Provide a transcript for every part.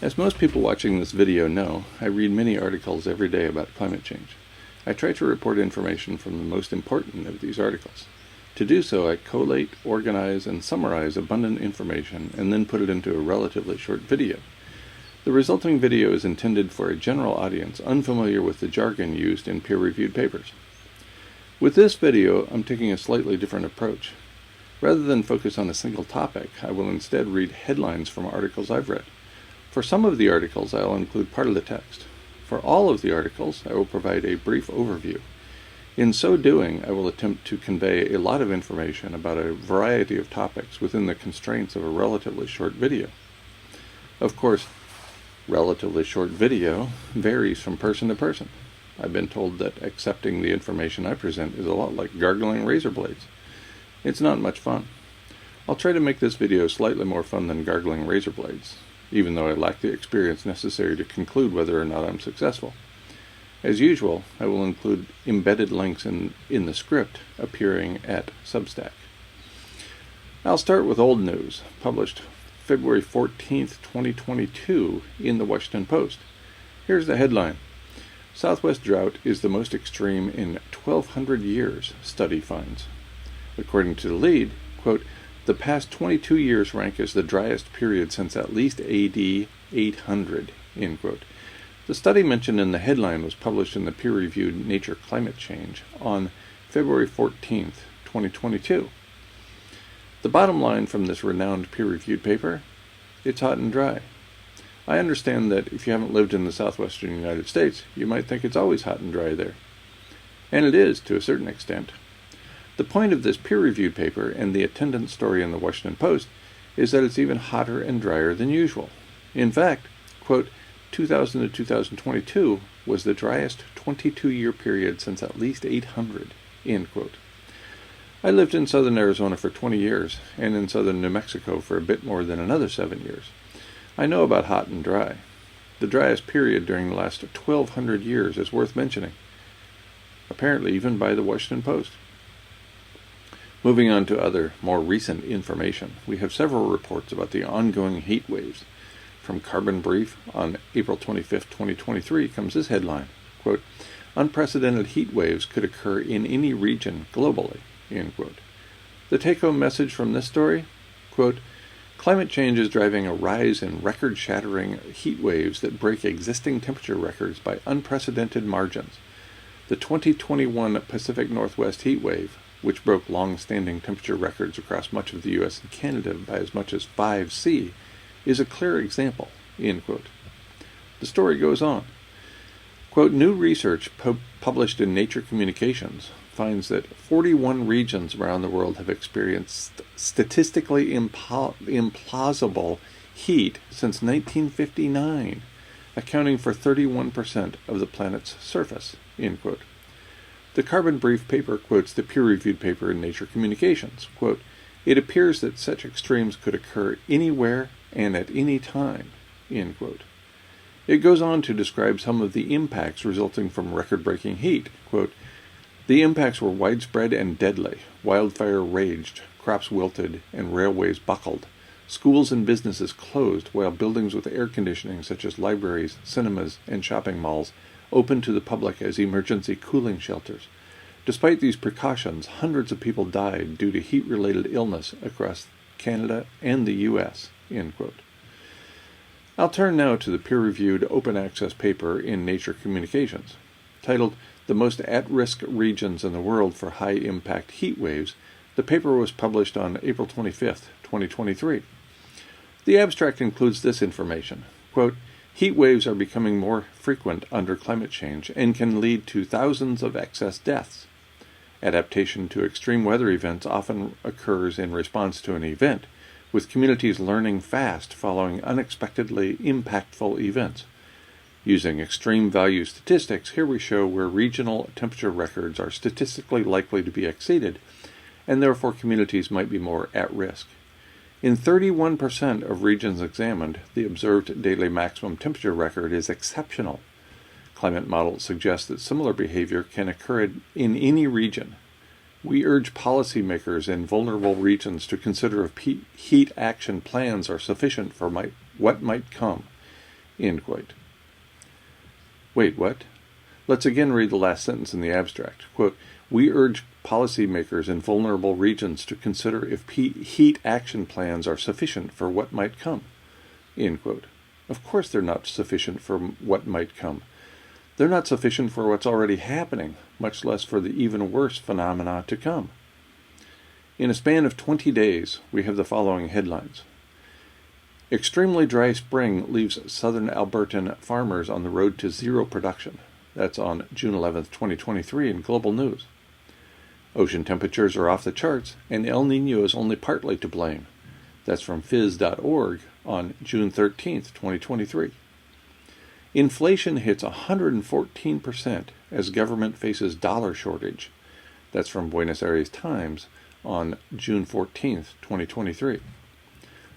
As most people watching this video know, I read many articles every day about climate change. I try to report information from the most important of these articles. To do so, I collate, organize, and summarize abundant information and then put it into a relatively short video. The resulting video is intended for a general audience unfamiliar with the jargon used in peer-reviewed papers. With this video, I'm taking a slightly different approach. Rather than focus on a single topic, I will instead read headlines from articles I've read. For some of the articles, I'll include part of the text. For all of the articles, I will provide a brief overview. In so doing, I will attempt to convey a lot of information about a variety of topics within the constraints of a relatively short video. Of course, relatively short video varies from person to person. I've been told that accepting the information I present is a lot like gargling razor blades. It's not much fun. I'll try to make this video slightly more fun than gargling razor blades, even though I lack the experience necessary to conclude whether or not I'm successful. As usual, I will include embedded links in the script appearing at Substack. I'll start with old news, published February 14th, 2022 in the Washington Post. Here's the headline. Southwest drought is the most extreme in 1,200 years, study finds. According to the lead, quote, the past 22 years rank as the driest period since at least AD 800, end quote. The study mentioned in the headline was published in the peer-reviewed Nature Climate Change on February 14th, 2022. The bottom line from this renowned peer-reviewed paper, it's hot and dry. I understand that if you haven't lived in the southwestern United States, you might think it's always hot and dry there. And it is, to a certain extent. The point of this peer-reviewed paper and the attendant story in the Washington Post is that it's even hotter and drier than usual. In fact, quote, 2000 to 2022 was the driest 22-year period since at least 800, end quote. I lived in southern Arizona for 20 years and in southern New Mexico for a bit more than another 7 years. I know about hot and dry. The driest period during the last 1,200 years is worth mentioning, apparently even by the Washington Post. Moving on to other, more recent information, we have several reports about the ongoing heat waves. From Carbon Brief on April 25, 2023 comes this headline, quote, unprecedented heat waves could occur in any region globally, end quote. The take-home message from this story, quote, climate change is driving a rise in record-shattering heat waves that break existing temperature records by unprecedented margins. The 2021 Pacific Northwest heat wave, which broke long-standing temperature records across much of the U.S. and Canada by as much as 5°C, is a clear example, end quote. The story goes on. Quote, new research published in Nature Communications finds that 41 regions around the world have experienced statistically implausible heat since 1959, accounting for 31% of the planet's surface, end quote. The Carbon Brief paper quotes the peer-reviewed paper in Nature Communications. Quote, it appears that such extremes could occur anywhere and at any time, end quote. It goes on to describe some of the impacts resulting from record-breaking heat. Quote, the impacts were widespread and deadly. Wildfire raged, crops wilted, and railways buckled. Schools and businesses closed, while buildings with air conditioning, such as libraries, cinemas, and shopping malls, open to the public as emergency cooling shelters. Despite these precautions, hundreds of people died due to heat-related illness across Canada and the U.S., end quote. I'll turn now to the peer-reviewed open-access paper in Nature Communications. Titled, The Most At-Risk Regions in the World for High-Impact Heat Waves, the paper was published on April 25, 2023. The abstract includes this information, quote, heat waves are becoming more frequent under climate change and can lead to thousands of excess deaths. Adaptation to extreme weather events often occurs in response to an event, with communities learning fast following unexpectedly impactful events. Using extreme value statistics, here we show where regional temperature records are statistically likely to be exceeded, and therefore communities might be more at risk. In 31% of regions examined, the observed daily maximum temperature record is exceptional. Climate models suggest that similar behavior can occur in any region. We urge policymakers in vulnerable regions to consider if heat action plans are sufficient for what might come. End quote. Wait, what? Let's again read the last sentence in the abstract. Quote, we urge policymakers in vulnerable regions to consider if heat action plans are sufficient for what might come. End quote. Of course they're not sufficient for what might come. They're not sufficient for what's already happening, much less for the even worse phenomena to come. In a span of 20 days, we have the following headlines. Extremely dry spring leaves southern Albertan farmers on the road to zero production. That's on June 11, 2023 in Global News. Ocean temperatures are off the charts, and El Niño is only partly to blame. That's from phys.org on June 13, 2023. Inflation hits 114% as government faces dollar shortage. That's from Buenos Aires Times on June 14, 2023.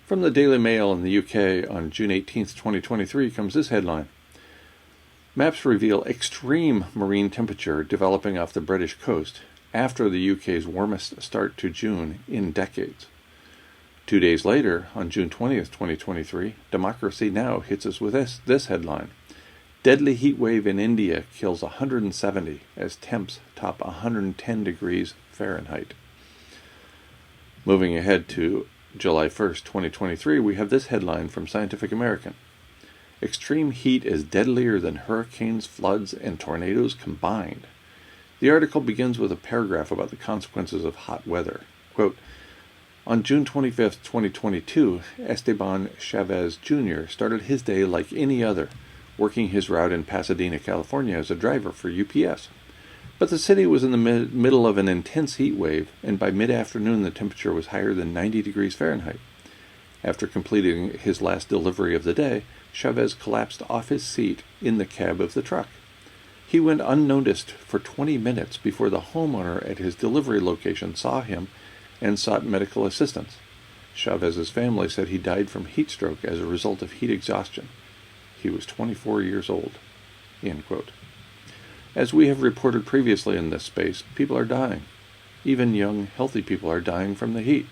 From the Daily Mail in the UK on June 18, 2023 comes this headline. Maps reveal extreme marine temperature developing off the British coast after the UK's warmest start to June in decades. 2 days later, on June 20th, 2023, Democracy Now! Hits us with this headline. Deadly heat wave in India kills 170 as temps top 110 degrees Fahrenheit. Moving ahead to July 1st, 2023, we have this headline from Scientific American. Extreme heat is deadlier than hurricanes, floods, and tornadoes combined. The article begins with a paragraph about the consequences of hot weather. Quote, on June 25, 2022, Esteban Chavez Jr. started his day like any other, working his route in Pasadena, California as a driver for UPS. But the city was in the middle of an intense heat wave, and by mid-afternoon the temperature was higher than 90 degrees Fahrenheit. After completing his last delivery of the day, Chavez collapsed off his seat in the cab of the truck. He went unnoticed for 20 minutes before the homeowner at his delivery location saw him and sought medical assistance. Chavez's family said he died from heat stroke as a result of heat exhaustion. He was 24 years old. End quote. As we have reported previously in this space, people are dying. Even young, healthy people are dying from the heat.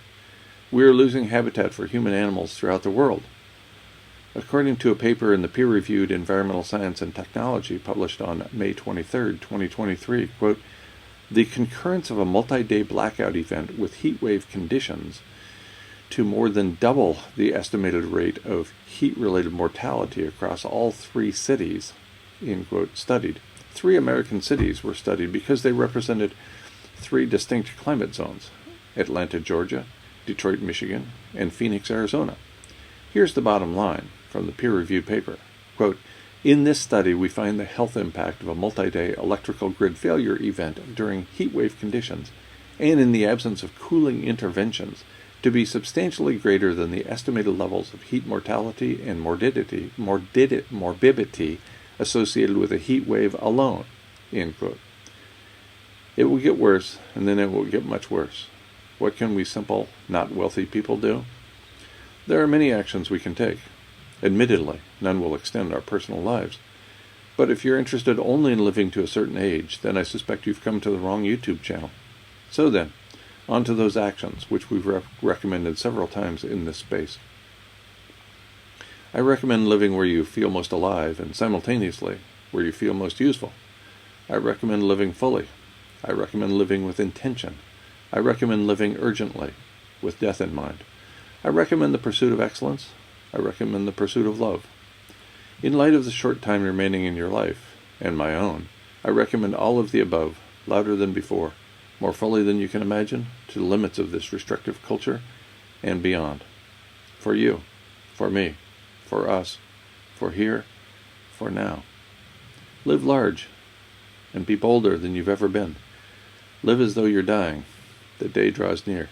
We are losing habitat for human animals throughout the world. According to a paper in the peer-reviewed Environmental Science and Technology published on May 23, 2023, quote, the concurrence of a multi-day blackout event with heat wave conditions to more than double the estimated rate of heat-related mortality across all 3 cities, end quote, studied. 3 American cities were studied because they represented 3 distinct climate zones, Atlanta, Georgia, Detroit, Michigan, and Phoenix, Arizona. Here's the bottom line from the peer-reviewed paper. Quote, in this study, we find the health impact of a multi-day electrical grid failure event during heat wave conditions and in the absence of cooling interventions to be substantially greater than the estimated levels of heat mortality and morbidity associated with a heat wave alone, end quote. It will get worse, and then it will get much worse. What can we simple, not wealthy people do? There are many actions we can take. Admittedly, none will extend our personal lives. But if you're interested only in living to a certain age, then I suspect you've come to the wrong YouTube channel. So then, on to those actions, which we've recommended several times in this space. I recommend living where you feel most alive and simultaneously where you feel most useful. I recommend living fully. I recommend living with intention. I recommend living urgently, with death in mind. I recommend the pursuit of excellence. I recommend the pursuit of love. In light of the short time remaining in your life, and my own, I recommend all of the above, louder than before, more fully than you can imagine, to the limits of this restrictive culture, and beyond. For you, for me, for us, for here, for now. Live large, and be bolder than you've ever been. Live as though you're dying. The day draws near.